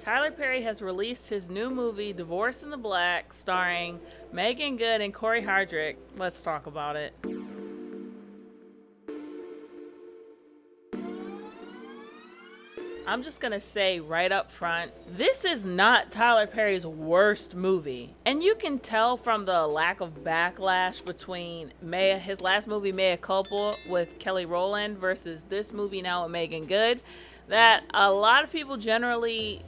Tyler Perry has released his new movie, Divorce in the Black, starring Megan Good and Corey Hardrict. Let's talk about it. I'm just gonna say right up front, this is not Tyler Perry's worst movie. And you can tell from the lack of backlash between his last movie, Mea Culpa, with Kelly Rowland, versus this movie now with Megan Good, that a lot of people generally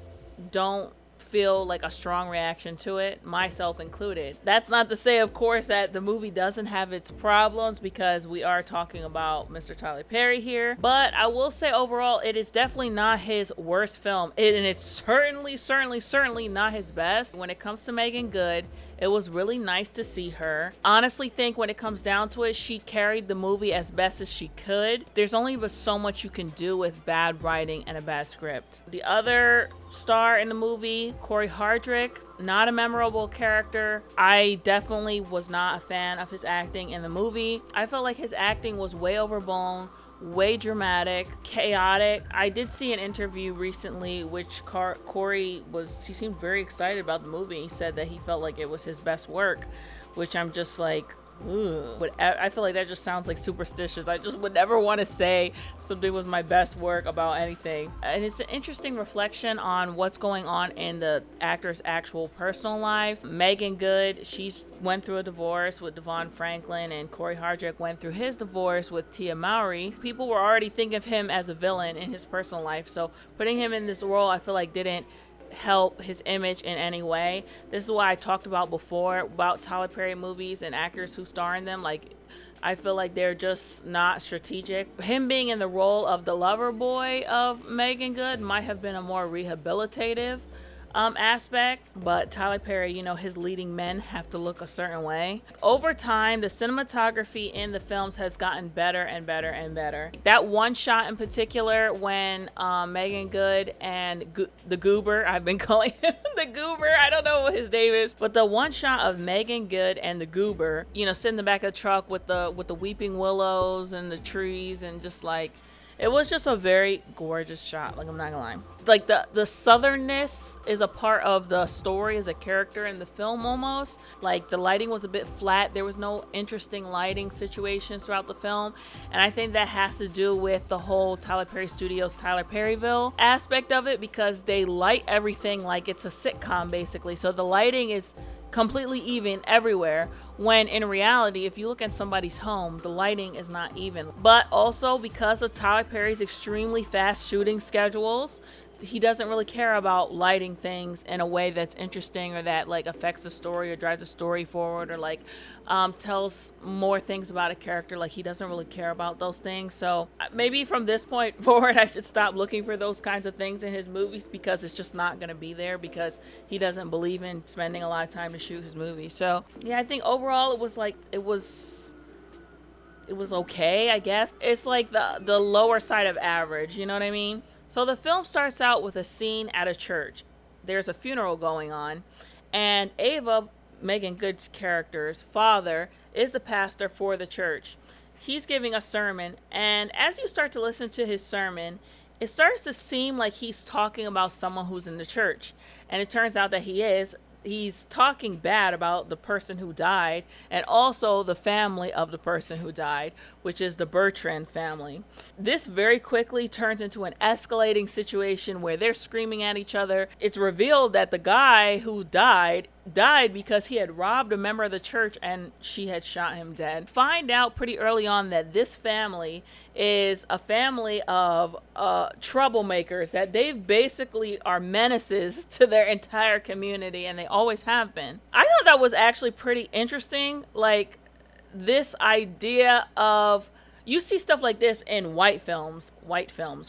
don't feel like a strong reaction to it, myself included. That's not to say, of course, that the movie doesn't have its problems, because we are talking about Mr. Tyler Perry here. But I will say overall, it is definitely not his worst film. And it's certainly not his best. When it comes to Megan Good, it was really nice to see her. Honestly think when it comes down to it, she carried the movie as best as she could. There's only but so much you can do with bad writing and a bad script. The other star in the movie, Corey Hardrict, not a memorable character. I definitely was not a fan of his acting in the movie. I felt like his acting was way overblown, way dramatic, chaotic. I did see an interview recently which Corey he seemed very excited about the movie. He said that he felt like it was his best work, which I'm just like, ugh. But I feel like that just sounds like superstitious. I just would never want to say something was my best work about anything. And it's an interesting reflection on what's going on in the actors' actual personal lives. Megan Good, she went through a divorce with Devon Franklin, and Corey Hardrict went through his divorce with Tia Mowry. People were already thinking of him as a villain in his personal life, so putting him in this role, I feel like didn't help his image in any way. This is what I talked about before about Tyler Perry movies and actors who star in them. Like, I feel like they're just not strategic. Him being in the role of the lover boy of Megan Good might have been a more rehabilitative aspect, but Tyler Perry, his leading men have to look a certain way. Over time, the cinematography in the films has gotten better and better and better. That one shot in particular when Megan Good and the Goober, I've been calling him the Goober, I don't know what his name is, but the one shot of Megan Good and the Goober, sitting in the back of the truck with the weeping willows and the trees, and just like, it was just a very gorgeous shot. Like, I'm not gonna lie. Like, the southernness is a part of the story as a character in the film almost. Like, the lighting was a bit flat. There was no interesting lighting situations throughout the film. And I think that has to do with the whole Tyler Perry Studios, Tyler Perryville aspect of it, because they light everything like it's a sitcom, basically. So the lighting is completely even everywhere, when in reality, if you look at somebody's home, the lighting is not even. But also, because of Tyler Perry's extremely fast shooting schedules, he doesn't really care about lighting things in a way that's interesting, or that like affects the story or drives the story forward, or like tells more things about a character. Like, he doesn't really care about those things. So maybe from this point forward, I should stop looking for those kinds of things in his movies, because it's just not going to be there, because he doesn't believe in spending a lot of time to shoot his movies. So yeah, I think overall it was okay, I guess. It's like the lower side of average, you know what I mean? So the film starts out with a scene at a church. There's a funeral going on, and Ava, Megan Good's character's father, is the pastor for the church. He's giving a sermon, and as you start to listen to his sermon, it starts to seem like he's talking about someone who's in the church. And it turns out that he's talking bad about the person who died, and also the family of the person who died, which is the Bertrand family. This very quickly turns into an escalating situation where they're screaming at each other. It's revealed that the guy who died because he had robbed a member of the church, and she had shot him dead. Find out pretty early on that this family is a family of troublemakers, that they basically are menaces to their entire community, and they always have been. I thought that was actually pretty interesting. Like, this idea of, you see stuff like this in white films,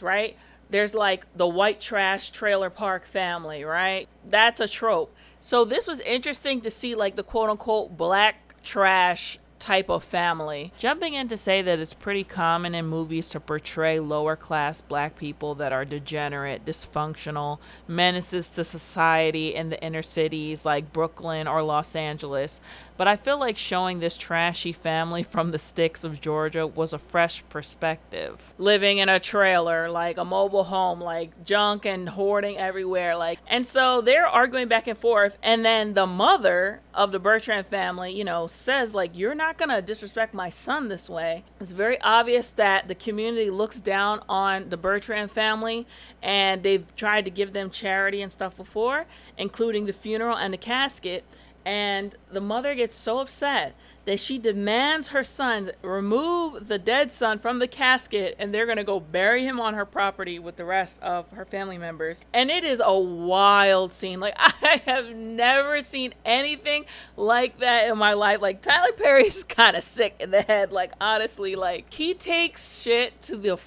right? There's like the white trash trailer park family, right? That's a trope. So this was interesting to see, like, the quote unquote black trash type of family. Jumping in to say that it's pretty common in movies to portray lower class black people that are degenerate, dysfunctional, menaces to society in the inner cities like Brooklyn or Los Angeles. But I feel like showing this trashy family from the sticks of Georgia was a fresh perspective. Living in a trailer, like a mobile home, like junk and hoarding everywhere. Like, and so they're arguing back and forth. And then the mother of the Bertrand family, you know, says like, you're not going to disrespect my son this way. It's very obvious that the community looks down on the Bertrand family, and they've tried to give them charity and stuff before, including the funeral and the casket. And the mother gets so upset that she demands her sons remove the dead son from the casket, and they're going to go bury him on her property with the rest of her family members. And it is a wild scene. Like, I have never seen anything like that in my life. Like, Tyler Perry's kind of sick in the head. Like, honestly, like, he takes shit to the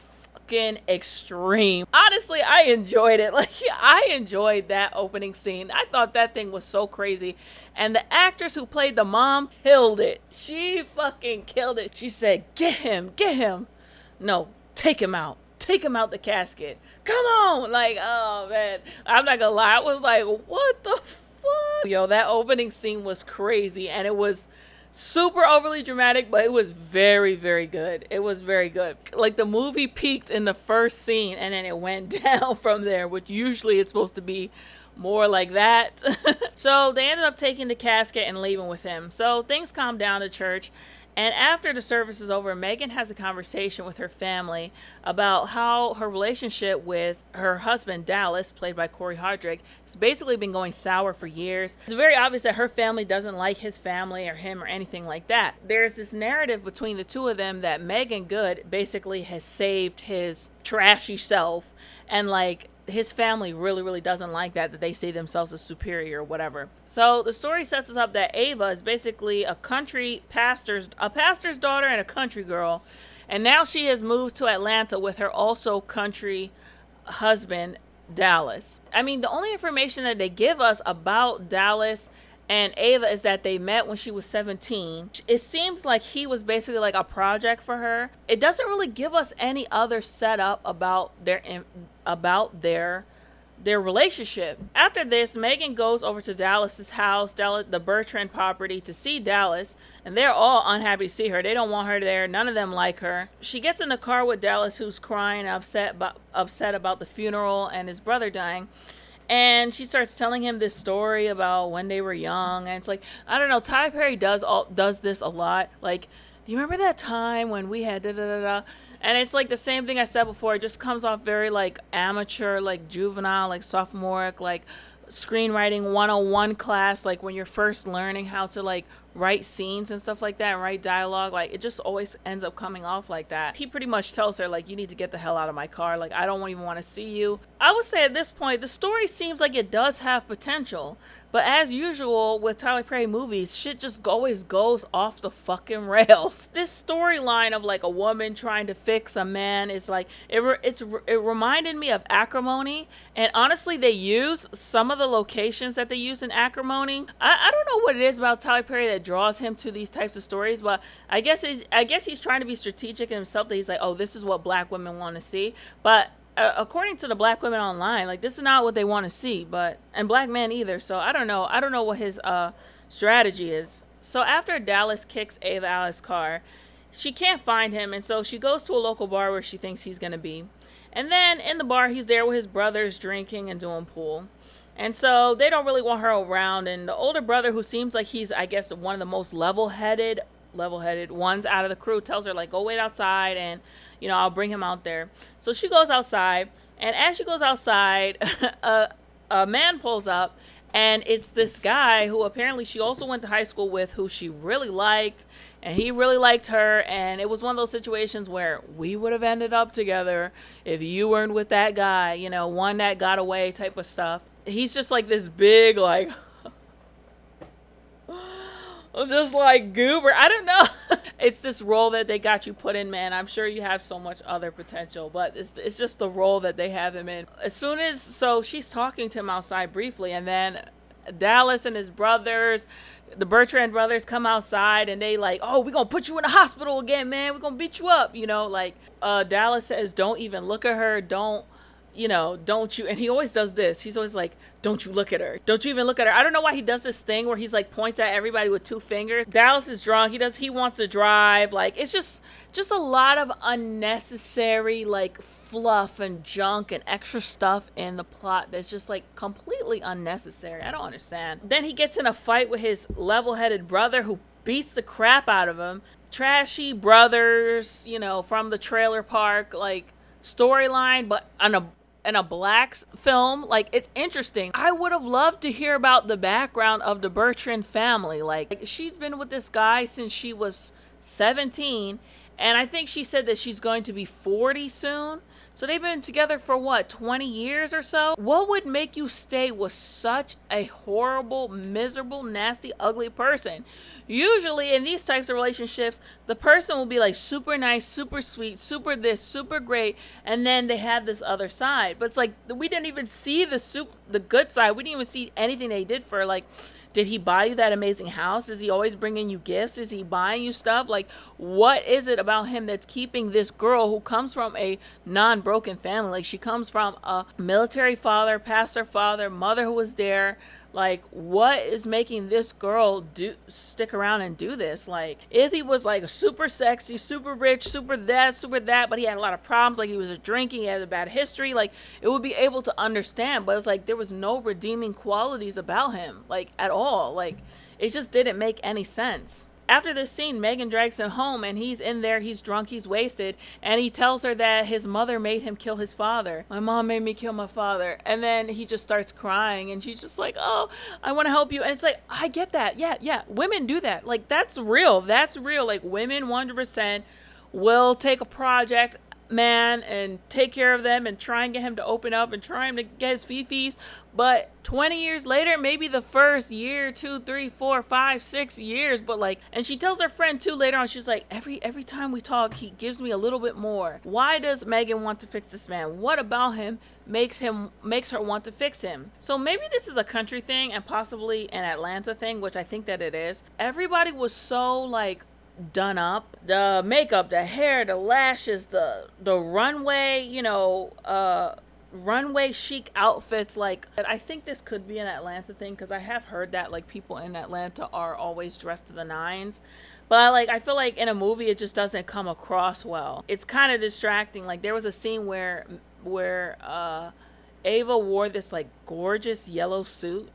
extreme. Honestly, I enjoyed it. Like, I enjoyed that opening scene. I thought that thing was so crazy. And the actress who played the mom killed it. She fucking killed it. She said, get him, get him. No, take him out. Take him out the casket. Come on. Like, oh man. I'm not gonna lie. I was like, what the fuck? Yo, that opening scene was crazy. And it was super overly dramatic, but it was very, very good. It was very good. Like, the movie peaked in the first scene and then it went down from there, which usually it's supposed to be more like that. So they ended up taking the casket and leaving with him. So things calmed down at church. And after the service is over, Megan has a conversation with her family about how her relationship with her husband, Dallas, played by Corey Hardrict, has basically been going sour for years. It's very obvious that her family doesn't like his family or him or anything like that. There's this narrative between the two of them that Megan Good basically has saved his trashy self, and like, his family really, really doesn't like that they see themselves as superior or whatever. So the story sets us up that Ava is basically a pastor's daughter and a country girl. And now she has moved to Atlanta with her also country husband, Dallas. I mean, the only information that they give us about Dallas and Ava is that they met when she was 17. It seems like he was basically like a project for her. It doesn't really give us any other setup about their relationship. After this, Megan goes over to Dallas's house, the Bertrand property, to see Dallas, and they're all unhappy to see her. They don't want her there. None of them like her. She gets in the car with Dallas, who's crying, upset about the funeral and his brother dying. And she starts telling him this story about when they were young. And it's like, I don't know, Tyler Perry does this a lot. Like, do you remember that time when we had da-da-da-da? And it's like the same thing I said before. It just comes off very like amateur, like juvenile, like sophomoric, like screenwriting 101 class, like when you're first learning how to like write scenes and stuff like that, and write dialogue. Like, it just always ends up coming off like that. He pretty much tells her like, you need to get the hell out of my car. Like, I don't even want to see you. I would say at this point, the story seems like it does have potential. But as usual with Tyler Perry movies, shit just always goes off the fucking rails. This storyline of like a woman trying to fix a man is like, it reminded me of Acrimony. And honestly, they use some of the locations that they use in Acrimony. I don't know what it is about Tyler Perry that draws him to these types of stories, but I guess he's trying to be strategic in himself, that he's like, oh, this is what black women want to see. But according to the black women online, like, this is not what they want to see, and black men either. So I don't know what his strategy is. So after Dallas kicks Ava out of his car, she can't find him, and so she goes to a local bar where she thinks he's gonna be. And then in the bar, he's there with his brothers drinking and doing pool. And so they don't really want her around, and the older brother, who seems like he's, I guess, one of the most level-headed ones out of the crew, tells her like, go wait outside, and I'll bring him out there. So she goes outside, and as she goes outside, a man pulls up, and it's this guy who apparently she also went to high school with, who she really liked, and he really liked her. And it was one of those situations where we would have ended up together if you weren't with that guy, one that got away type of stuff. He's just like this big, like, just like goober. I don't know. It's this role that they got you put in, man. I'm sure you have so much other potential, but it's just the role that they have him in. So she's talking to him outside briefly, and then Dallas and his brothers, the Bertrand brothers, come outside, and they like, oh, we're gonna put you in the hospital again, man. We're gonna beat you up, Dallas says, don't even look at her. Don't don't you, and he always does this. He's always like, don't you look at her. Don't you even look at her. I don't know why he does this thing where he's like points at everybody with two fingers. Dallas is drunk. He wants to drive. Like, it's just a lot of unnecessary, like, fluff and junk and extra stuff in the plot that's just like completely unnecessary. I don't understand. Then he gets in a fight with his level-headed brother who beats the crap out of him. Trashy brothers, from the trailer park, like, storyline, but on a black film. Like, it's interesting. I would have loved to hear about the background of the Bertrand family. Like, she's been with this guy since she was 17, and I think she said that she's going to be 40 soon. So they've been together for what, 20 years or so? What would make you stay with such a horrible, miserable, nasty, ugly person? Usually in these types of relationships, the person will be like super nice, super sweet, super this, super great, and then they have this other side. But it's like, we didn't even see the good side. We didn't even see anything they did for her. Like, did he buy you that amazing house? Is he always bringing you gifts? Is he buying you stuff? Like, what is it about him that's keeping this girl who comes from a non-broken family? Like, she comes from a military father, pastor father, mother who was there. Like, what is making this girl stick around and do this? Like, if he was like super sexy, super rich, super that, but he had a lot of problems, like he was drinking, he had a bad history, like, it would be able to understand. But it was like there was no redeeming qualities about him, like, at all. Like, it just didn't make any sense. After this scene, Megan drags him home, and he's in there, he's drunk, he's wasted, and he tells her that his mother made him kill his father. My mom made me kill my father. And then he just starts crying, and she's just like, oh, I want to help you. And it's like, I get that. Yeah, women do that. Like, that's real. Like, women 100% will take a project man and take care of them and try and get him to open up and try him to get his fee-fees. But 20 years later, maybe the first year, 2, 3, 4, 5, 6 years, but like, and she tells her friend too later on, she's like, every time we talk, he gives me a little bit more. Why does Megan want to fix this man? What about him makes her want to fix him? So maybe this is a country thing and possibly an Atlanta thing, which I think that it is. Everybody was so like done up, the makeup, the hair, the lashes, the runway, runway chic outfits. Like, I think this could be an Atlanta thing, because I have heard that like people in Atlanta are always dressed to the nines. But like, I feel like in a movie it just doesn't come across well. It's kind of distracting. Like, there was a scene where Ava wore this like gorgeous yellow suit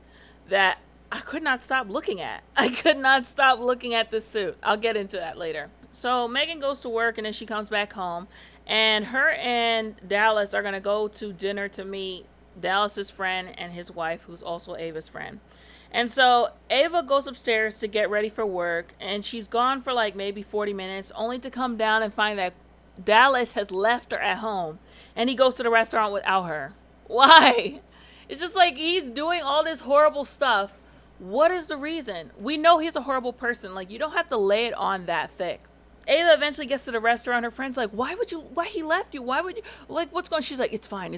that I could not stop looking at. I could not stop looking at this suit. I'll get into that later. So Megan goes to work, and then she comes back home, and her and Dallas are going to go to dinner to meet Dallas's friend and his wife, who's also Ava's friend. And so Ava goes upstairs to get ready for work, and she's gone for like maybe 40 minutes, only to come down and find that Dallas has left her at home, and he goes to the restaurant without her. Why? It's just like, he's doing all this horrible stuff. What is the reason? We know he's a horrible person. Like, you don't have to lay it on that thick. Ava eventually gets to the restaurant. Her friend's like, why he left you? Why would you, like, what's going on? She's like, it's fine.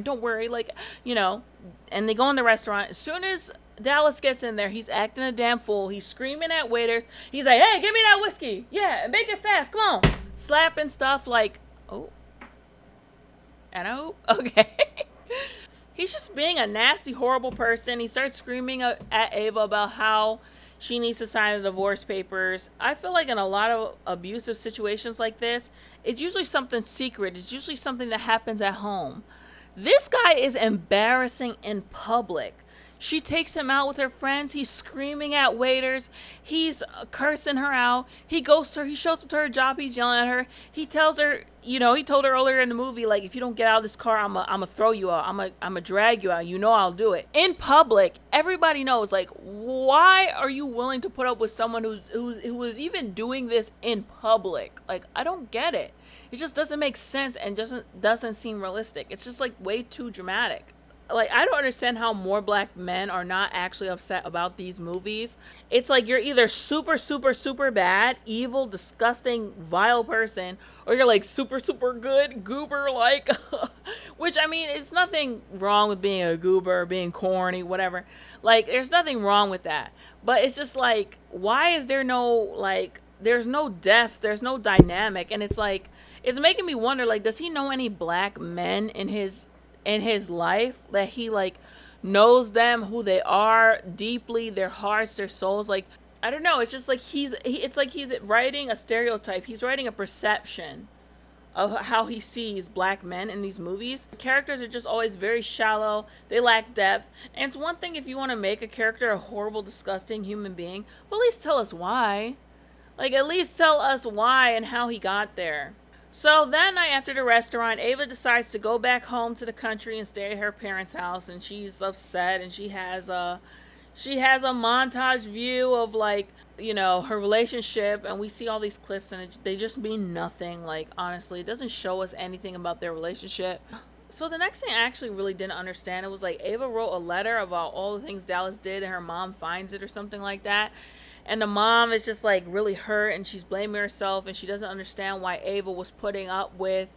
Don't worry. Like, and they go in the restaurant. As soon as Dallas gets in there, he's acting a damn fool. He's screaming at waiters. He's like, hey, give me that whiskey. Yeah, make it fast. Come on. Slapping stuff like, oh. And oh, okay. He's just being a nasty, horrible person. He starts screaming at Ava about how she needs to sign the divorce papers. I feel like in a lot of abusive situations like this, it's usually something secret. It's usually something that happens at home. This guy is embarrassing in public. She takes him out with her friends. He's screaming at waiters. He's cursing her out. He shows up to her job. He's yelling at her. He tells her, he told her earlier in the movie, like, if you don't get out of this car, I'm going to throw you out. I'm going to drag you out. I'll do it. In public, everybody knows, like, why are you willing to put up with someone who is even doing this in public? Like, I don't get it. It just doesn't make sense and doesn't seem realistic. It's just like way too dramatic. Like, I don't understand how more black men are not actually upset about these movies. It's like, you're either super, super, super bad, evil, disgusting, vile person, or you're like super, super good, goober, like, which, I mean, it's nothing wrong with being a goober, being corny, whatever. Like, there's nothing wrong with that. But it's just like, why is there no, like, there's no depth, there's no dynamic, and it's like, it's making me wonder, like, does he know any black men in his in his life, that he like knows them, who they are deeply, their hearts, their souls. Like, I don't know, it's just like it's like he's writing a stereotype, he's writing a perception of how he sees black men in these movies. The characters are just always very shallow, they lack depth. And it's one thing if you want to make a character a horrible, disgusting human being, but at least tell us why. Like, at least tell us why and how he got there. So that night after the restaurant, Ava decides to go back home to the country and stay at her parents' house, and she's upset, and she has a montage view of, like, you know, her relationship, and we see all these clips, and they just mean nothing. Like, honestly, it doesn't show us anything about their relationship. So the next thing I actually really didn't understand, it was like Ava wrote a letter about all the things Dallas did, and her mom finds it or something like that. And the mom is just like really hurt, and she's blaming herself, and she doesn't understand why Ava was putting up with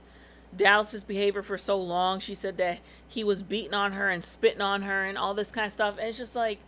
Dallas's behavior for so long. She said that he was beating on her and spitting on her and all this kind of stuff. And it's just like,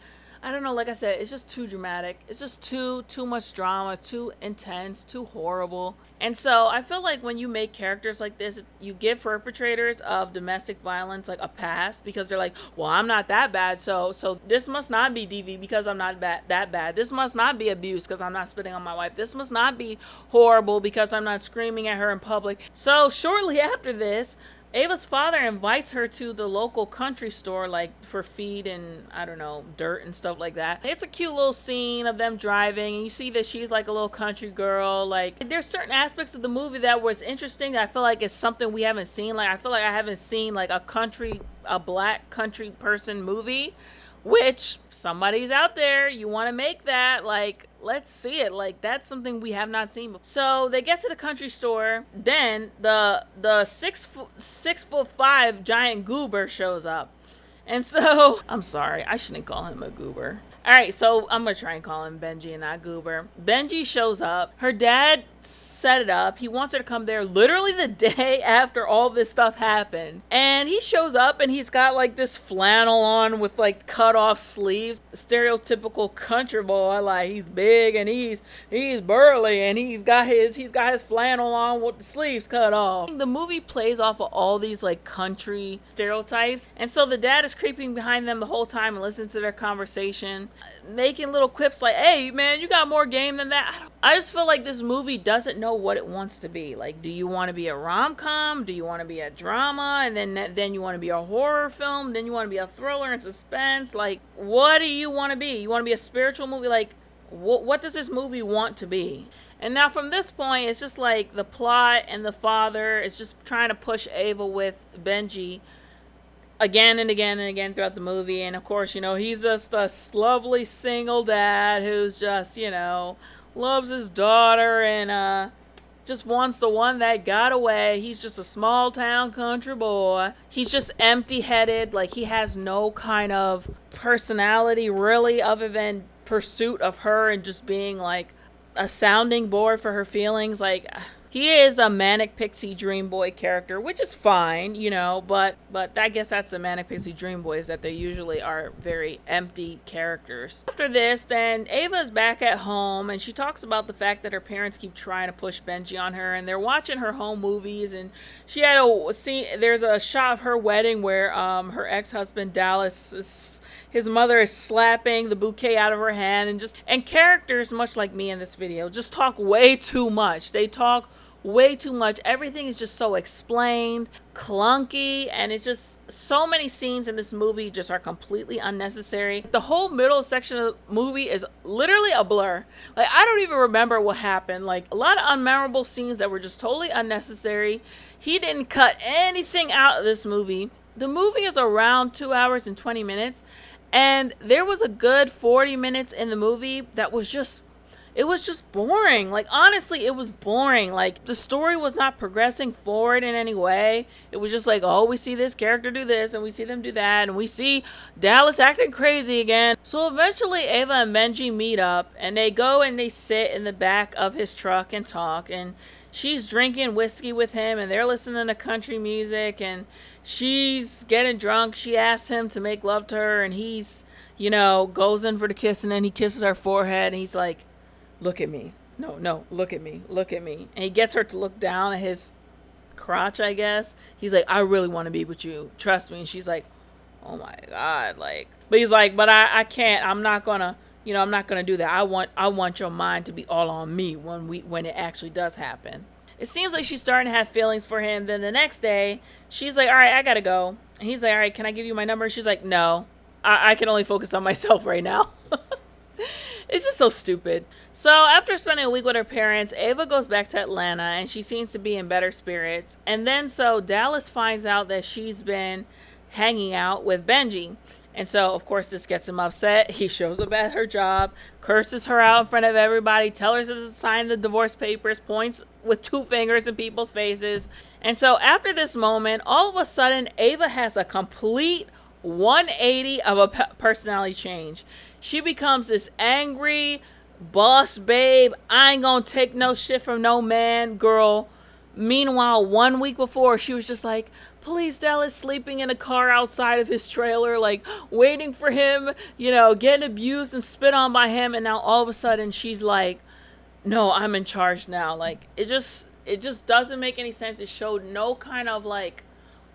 I don't know, like I said, it's just too dramatic. It's just too much drama, too intense, too horrible. And so I feel like when you make characters like this, you give perpetrators of domestic violence like a pass, because they're like, well, I'm not that bad, so this must not be DV because I'm not that bad. This must not be abuse because I'm not spitting on my wife. This must not be horrible because I'm not screaming at her in public. So shortly after this, Ava's father invites her to the local country store, like for feed and, I don't know, dirt and stuff like that. It's a cute little scene of them driving, and you see that she's like a little country girl. Like, there's certain aspects of the movie that was interesting that I feel like it's something we haven't seen. Like, I feel like I haven't seen like a black country person movie, which somebody's out there, you want to make that, like, let's see it. Like, that's something we have not seen before. So they get to the country store, then the 6'5" giant goober shows up. And so I'm sorry, I shouldn't call him a goober. All right, so I'm gonna try and call him Benji and not Goober. Benji shows up. Her dad set it up. He wants her to come there literally the day after all this stuff happened. And he shows up and he's got like this flannel on with like cut off sleeves. Stereotypical country boy, like he's big and he's burly and he's got his flannel on with the sleeves cut off. The movie plays off of all these like country stereotypes. And so the dad is creeping behind them the whole time and listens to their conversation, making little quips like, hey man, you got more game than that. I just feel like this movie doesn't know what it wants to be. Like, do you want to be a rom-com? Do you want to be a drama? And then you want to be a horror film? Then you want to be a thriller and suspense? Like, what do you want to be? You want to be a spiritual movie? Like, what does this movie want to be? And now from this point, it's just like the plot and the father is just trying to push Ava with Benji again and again and again throughout the movie. And of course, you know, he's just a lovely single dad who's just, you know, loves his daughter and just wants the one that got away. He's just a small town country boy. He's just empty-headed. Like, he has no kind of personality really other than pursuit of her and just being like a sounding board for her feelings. Like, he is a manic pixie dream boy character, which is fine, you know, but I guess that's the manic pixie dream boys, that they usually are very empty characters. After this, then Ava's back at home and she talks about the fact that her parents keep trying to push Benji on her, and they're watching her home movies, and she had a scene, there's a shot of her wedding where her ex-husband Dallas his mother is slapping the bouquet out of her hand, and characters much like me in this video just talk way too much. They talk way too much. Everything is just so explained, clunky, and it's just so many scenes in this movie just are completely unnecessary. The whole middle section of the movie is literally a blur. Like, I don't even remember what happened. Like, a lot of unmemorable scenes that were just totally unnecessary. He didn't cut anything out of this movie. The movie is around 2 hours and 20 minutes. And there was a good 40 minutes in the movie that was just, it was just boring. Like, honestly, it was boring. Like, the story was not progressing forward in any way. It was just like, oh, we see this character do this, and we see them do that, and we see Dallas acting crazy again. So eventually, Ava and Benji meet up, and they go and they sit in the back of his truck and talk, and she's drinking whiskey with him, and they're listening to country music, and she's getting drunk. She asks him to make love to her, and he's, you know, goes in for the kiss, and then he kisses her forehead, and he's like, look at me. No, look at me. And he gets her to look down at his crotch, I guess. He's like, I really want to be with you. Trust me. And she's like, oh my God. Like, but he's like, but I can't. I'm not gonna, I'm not gonna do that. I want your mind to be all on me when it actually does happen. It seems like she's starting to have feelings for him. Then the next day, she's like, all right, I gotta go. And he's like, all right, can I give you my number? She's like, no, I can only focus on myself right now. It's just so stupid. So after spending a week with her parents, Ava goes back to Atlanta and she seems to be in better spirits. And then so Dallas finds out that she's been hanging out with Benji. And so, of course, this gets him upset. He shows up at her job, curses her out in front of everybody, tells her to sign the divorce papers, points with 2 fingers in people's faces. And so after this moment, all of a sudden, Ava has a complete 180 of a personality change. She becomes this angry boss babe, I ain't gonna take no shit from no man girl. Meanwhile, 1 week before, she was just like, please, Dallas, sleeping in a car outside of his trailer, like waiting for him, getting abused and spit on by him. And now all of a sudden she's like, no, I'm in charge now. Like, it just doesn't make any sense. It showed no kind of like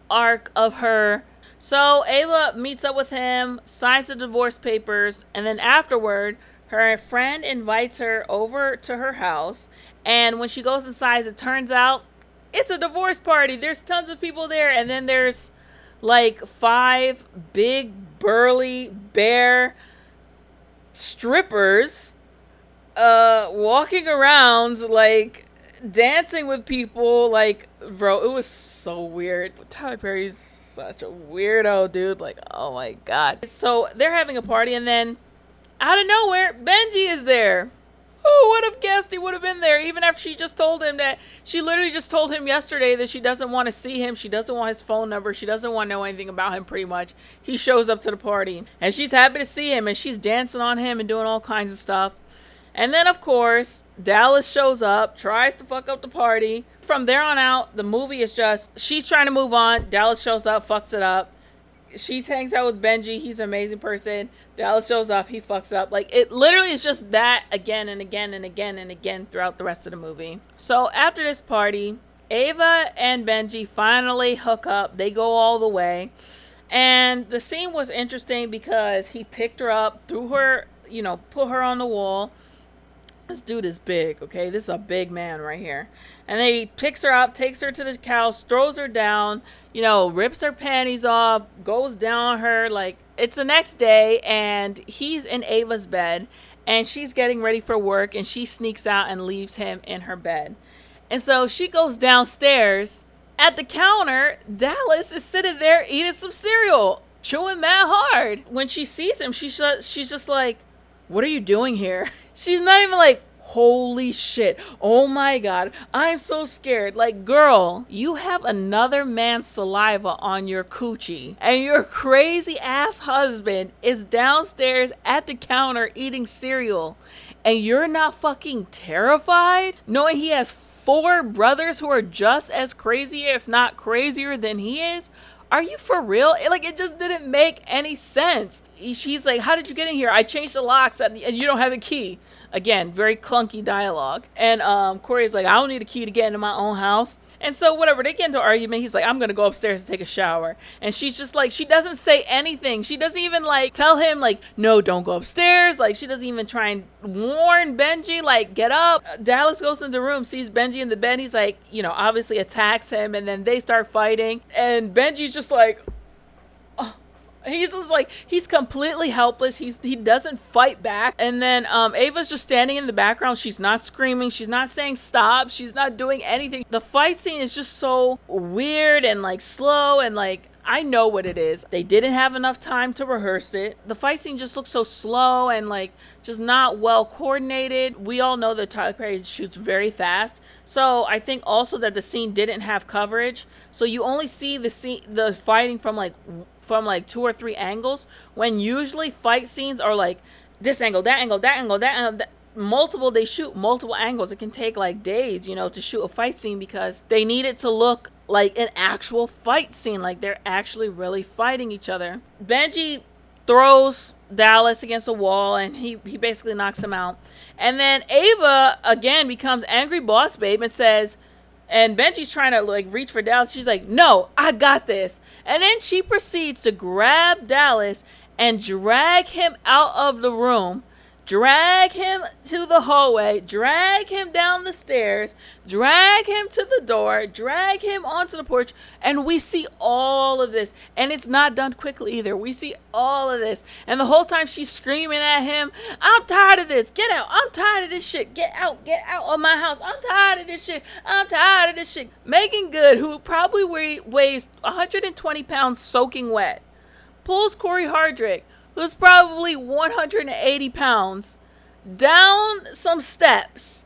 arc of her. So Ava meets up with him, signs the divorce papers, and then afterward, her friend invites her over to her house. And when she goes inside, it turns out it's a divorce party. There's tons of people there. And then there's like 5 big, burly, bare strippers walking around, like dancing with people. Like, bro, it was so weird. Tyler Perry's such a weirdo, dude. Like, oh my God. So they're having a party, and then out of nowhere, Benji is there. Who would have guessed he would have been there, even after she just told him that she literally just told him yesterday that she doesn't want to see him. She doesn't want his phone number. She doesn't want to know anything about him, pretty much. He shows up to the party and she's happy to see him and she's dancing on him and doing all kinds of stuff. And then, of course, Dallas shows up, tries to fuck up the party. From there on out, the movie is just, she's trying to move on. Dallas shows up, fucks it up. She hangs out with Benji. He's an amazing person. Dallas shows up. He fucks up. Like, it literally is just that again and again and again and again throughout the rest of the movie. So after this party, Ava and Benji finally hook up. They go all the way. And the scene was interesting because he picked her up, threw her, put her on the wall. This dude is big, okay? This is a big man right here. And then he picks her up, takes her to the couch, throws her down, rips her panties off, goes down on her. Like, it's the next day, and he's in Ava's bed, and she's getting ready for work, and she sneaks out and leaves him in her bed. And so she goes downstairs. At the counter, Dallas is sitting there eating some cereal, chewing that hard. When she sees him, she's just like, what are you doing here? She's not even like, holy shit, oh my God, I'm so scared. Like, girl, you have another man's saliva on your coochie, and your crazy ass husband is downstairs at the counter eating cereal, and you're not fucking terrified, knowing he has 4 brothers who are just as crazy, if not crazier than he is? Are you for real? It just didn't make any sense. She's like, how did you get in here? I changed the locks and you don't have a key. Again, very clunky dialogue. And Corey's like, I don't need a key to get into my own house. And so whatever, they get into an argument. He's like, I'm going to go upstairs and take a shower. And she's just like, she doesn't say anything. She doesn't even tell him no, don't go upstairs. She doesn't even try and warn Benji, get up. Dallas goes into the room, sees Benji in the bed. He's like, obviously attacks him. And then they start fighting. And Benji's just like, he's just he's completely helpless. He doesn't fight back. And then Ava's just standing in the background. She's not screaming. She's not saying stop. She's not doing anything. The fight scene is just so weird and slow and I know what it is. They didn't have enough time to rehearse it. The fight scene just looks so slow and just not well coordinated. We all know that Tyler Perry shoots very fast. So I think also that the scene didn't have coverage. So you only see the fighting from 2 or 3 angles, when usually fight scenes are this angle, that angle, that angle, that angle. They shoot multiple angles. It can take days, to shoot a fight scene because they need it to look like an actual fight scene, they're actually really fighting each other. Benji throws Dallas against a wall and he basically knocks him out. And then Ava again becomes angry boss babe and says, And Benji's trying to like reach for Dallas. She's like, no, I got this. And then she proceeds to grab Dallas and drag him out of the room, drag him to the hallway, drag him down the stairs, drag him to the door, drag him onto the porch, and we see all of this. And it's not done quickly either. We see all of this. And the whole time she's screaming at him, I'm tired of this. Get out. I'm tired of this shit. Get out of my house. I'm tired of this shit. I'm tired of this shit. Megan Good, who probably weighs 120 pounds soaking wet, pulls Corey Hardrict, who's probably 180 pounds, down some steps,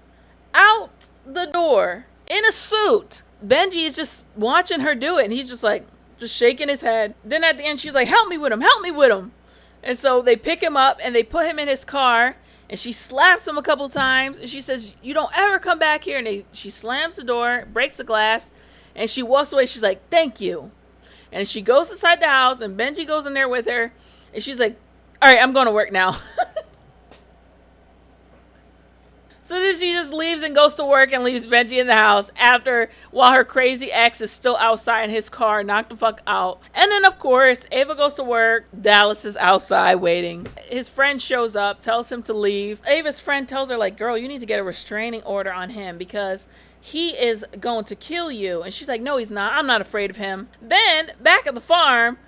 out the door, in a suit. Benji is just watching her do it, and he's just like, just shaking his head. Then at the end, she's like, help me with him, help me with him. And so they pick him up, and they put him in his car, and she slaps him a couple times, and she says, you don't ever come back here. And she slams the door, breaks the glass, and she walks away. She's like, thank you. And she goes inside the house, and Benji goes in there with her, and she's like, all right, I'm going to work now. So then she just leaves and goes to work and leaves Benji in the house while her crazy ex is still outside in his car, knocked the fuck out. And then, of course, Ava goes to work. Dallas is outside waiting. His friend shows up, tells him to leave. Ava's friend tells her, like, girl, you need to get a restraining order on him because he is going to kill you. And she's like, no, he's not. I'm not afraid of him. Then, back at the farm,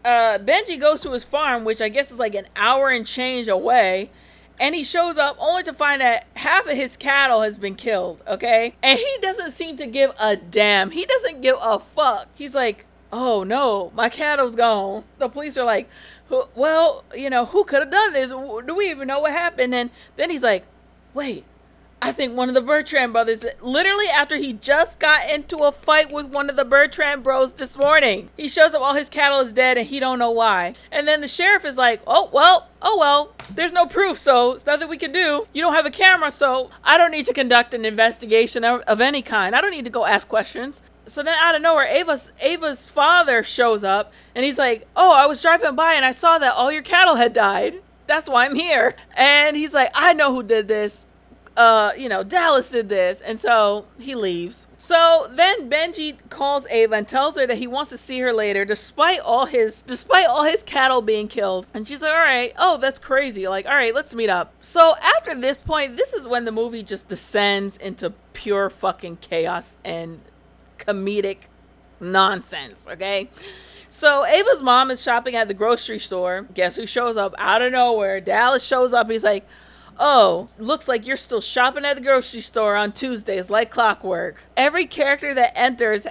Benji goes to his farm, which I guess is like an hour and change away. And he shows up only to find that half of his cattle has been killed, okay? And he doesn't seem to give a damn. He doesn't give a fuck. He's like, oh no, my cattle's gone. The police are like, well, who could have done this? Do we even know what happened? And then he's like, wait, I think one of the Bertrand brothers, literally after he just got into a fight with one of the Bertrand bros this morning. He shows up, all his cattle is dead, and he don't know why. And then the sheriff is like, oh well, there's no proof, so it's nothing we can do. You don't have a camera, so I don't need to conduct an investigation of any kind. I don't need to go ask questions. So then out of nowhere, Ava's father shows up, and he's like, oh, I was driving by, and I saw that all your cattle had died. That's why I'm here. And he's like, I know who did this. Dallas did this. And so he leaves. So then Benji calls Ava and tells her that he wants to see her later despite all his cattle being killed. And she's like, all right, oh, that's crazy. Like, all right, let's meet up. So after this point, this is when the movie just descends into pure fucking chaos and comedic nonsense, okay? So Ava's mom is shopping at the grocery store. Guess who shows up out of nowhere? Dallas shows up. He's like, oh, looks like you're still shopping at the grocery store on Tuesdays like clockwork. Every character that enters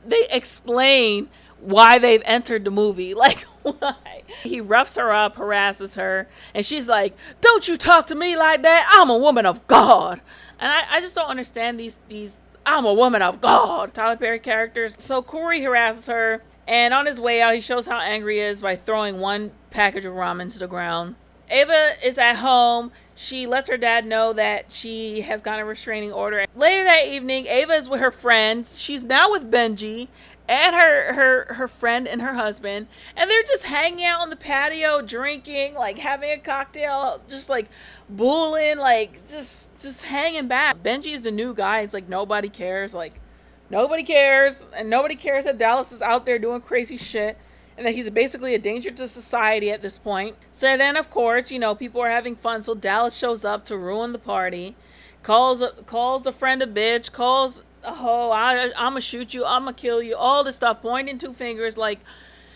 they explain why they've entered the movie. Like, why? He roughs her up, harasses her, and she's like, don't you talk to me like that. I'm a woman of God. And I just don't understand these I'm a woman of God Tyler Perry characters. So Corey harasses her, and on his way out, he shows how angry he is by throwing one package of ramen to the ground. Ava is at home. She lets her dad know that she has gotten a restraining order. Later that evening, Ava is with her friends. She's now with Benji and her friend and her husband. And they're just hanging out on the patio, drinking, like having a cocktail, just like bullying, like just hanging back. Benji is the new guy. It's like nobody cares. Like nobody cares. And nobody cares that Dallas is out there doing crazy shit. And that he's basically a danger to society at this point. So then, of course, people are having fun. So Dallas shows up to ruin the party. Calls the friend a bitch. Calls a hoe. I'm going to shoot you. I'm going to kill you. All this stuff. Pointing two fingers. Like,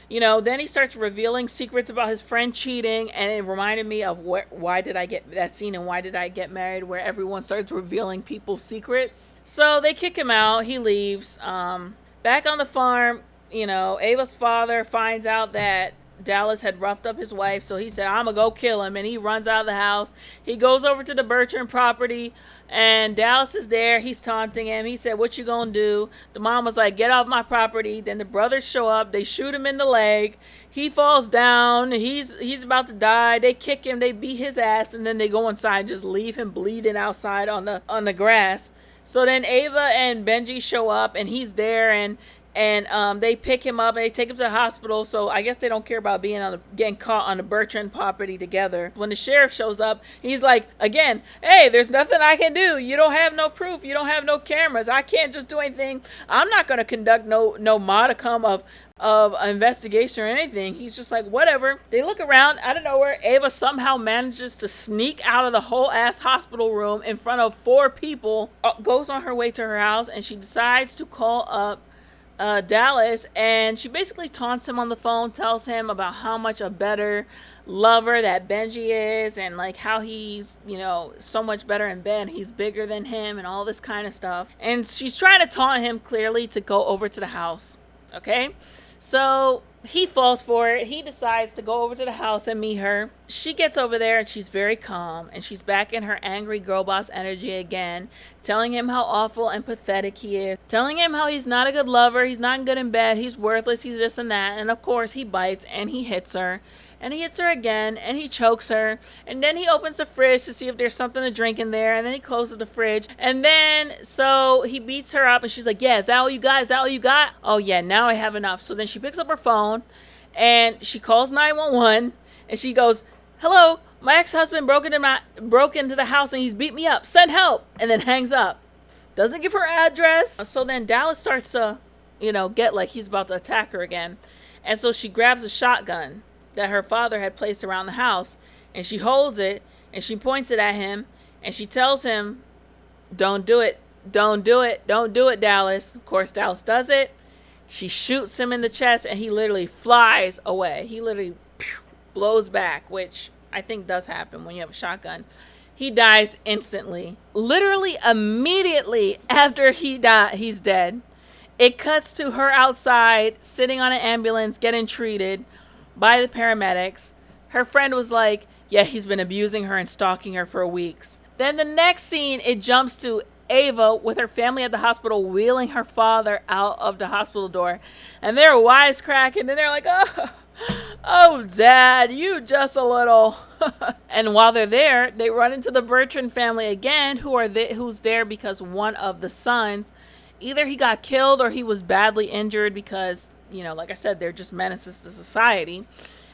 then he starts revealing secrets about his friend cheating. And it reminded me of why did I get that scene and Why Did I Get Married, where everyone starts revealing people's secrets. So they kick him out. He leaves. Back on the farm, Ava's father finds out that Dallas had roughed up his wife, so he said, I'm gonna go kill him, and he runs out of the house. He goes over to the Bertrand property, and Dallas is there. He's taunting him. He said, what you gonna do? The mom was like, get off my property. Then the brothers show up. They shoot him in the leg. He falls down. He's about to die. They kick him. They beat his ass, and then they go inside and just leave him bleeding outside on the grass. So then Ava and Benji show up, and he's there, and And they pick him up and they take him to the hospital. So I guess they don't care about getting caught on the Bertrand property together. When the sheriff shows up, he's like, again, hey, there's nothing I can do. You don't have no proof. You don't have no cameras. I can't just do anything. I'm not going to conduct no modicum of investigation or anything. He's just like, whatever. They look around. Out of nowhere, Ava somehow manages to sneak out of the whole ass hospital room in front of 4 people, goes on her way to her house, and she decides to call up Dallas, and she basically taunts him on the phone, tells him about how much a better lover that Benji is, and like how he's, so much better in bed, he's bigger than him, and all this kind of stuff. And she's trying to taunt him clearly to go over to the house. Okay, so he falls for it. He decides to go over to the house and meet her. She gets over there and she's very calm, and she's back in her angry girl boss energy again, telling him how awful and pathetic he is, telling him how he's not a good lover, he's not good in bed, he's worthless, he's this and that. And of course he bites and he hits her. And he hits her again, and he chokes her. And then he opens the fridge to see if there's something to drink in there. And then he closes the fridge. And then, so he beats her up, and she's like, yeah, is that all you got? Is that all you got? Oh, yeah, now I have enough. So then she picks up her phone, and she calls 911, and she goes, hello, my ex-husband broke into the house, and he's beat me up. Send help. And then hangs up. Doesn't give her address. So then Dallas starts to, get like he's about to attack her again. And so she grabs a shotgun that her father had placed around the house, and she holds it and she points it at him, and she tells him, don't do it, don't do it, don't do it, Dallas. Of course Dallas does it. She shoots him in the chest, and he literally flies away. He literally blows back, which I think does happen when you have a shotgun. He dies instantly, literally immediately after he's dead. It cuts to her outside sitting on an ambulance getting treated by the paramedics. Her friend was like, yeah, he's been abusing her and stalking her for weeks. Then the next scene, it jumps to Ava with her family at the hospital wheeling her father out of the hospital door. And they're wisecracking, and they're like, oh, Dad, you just a little. And while they're there, they run into the Bertrand family again, who's there because one of the sons, either he got killed or he was badly injured because, like I said, they're just menaces to society.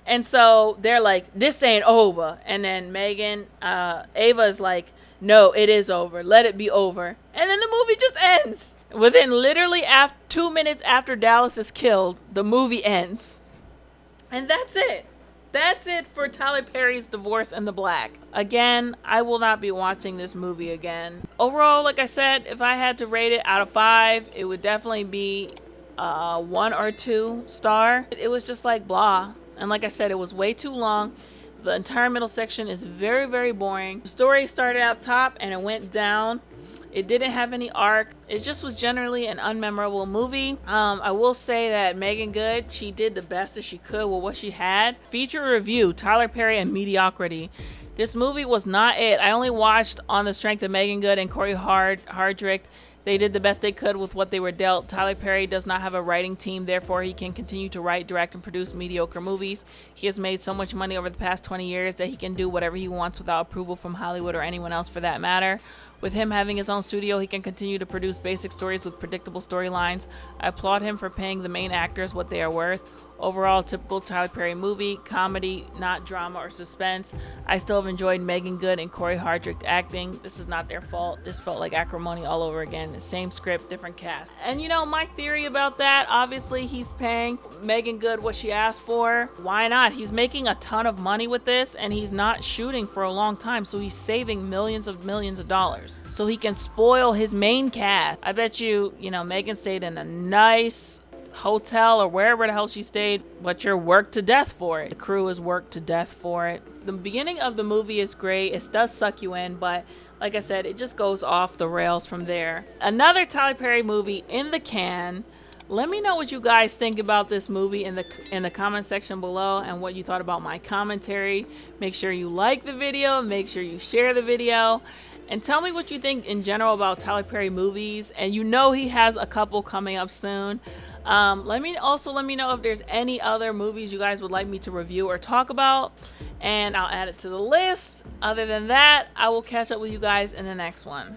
And so they're like, this ain't over. And then Ava is like, no, it is over. Let it be over. And then the movie just ends. Within literally 2 minutes after Dallas is killed, the movie ends. And that's it. That's it for Tyler Perry's Divorce in the Black. Again, I will not be watching this movie again. Overall, like I said, if I had to rate it out of 5, it would definitely be 1 or 2 star. It was just like blah. And like I said, it was way too long. The entire middle section is very, very boring. The story started out top and it went down. It didn't have any arc. It just was generally an unmemorable movie. I will say that Megan Good, she did the best that she could with what she had. Feature review, Tyler Perry and mediocrity. This movie was not it. I only watched on the strength of Megan Good and Corey Hardrict. They did the best they could with what they were dealt. Tyler Perry does not have a writing team, therefore he can continue to write, direct, and produce mediocre movies. He has made so much money over the past 20 years that he can do whatever he wants without approval from Hollywood or anyone else for that matter. With him having his own studio, he can continue to produce basic stories with predictable storylines. I applaud him for paying the main actors what they are worth. Overall, typical Tyler Perry movie, comedy, not drama or suspense. I still have enjoyed Megan Good and Corey Hardrict acting. This is not their fault. This felt like acrimony all over again. The same script, different cast. And my theory about that, obviously he's paying Megan Good what she asked for. Why not? He's making a ton of money with this, and he's not shooting for a long time, so he's saving millions of dollars. So he can spoil his main cast. I bet you, Megan stayed in a nice hotel or wherever the hell she stayed, but you're worked to death for it. The crew is worked to death for it. The beginning of the movie is great. It does suck you in, but like I said, it just goes off the rails from there. Another Tyler Perry movie in the can. Let me know what you guys think about this movie in the comment section below, and what you thought about my commentary. Make sure you like the video, make sure you share the video, and tell me what you think in general about Tyler Perry movies. And he has a couple coming up soon. Let me know if there's any other movies you guys would like me to review or talk about, and I'll add it to the list. Other than that, I will catch up with you guys in the next one.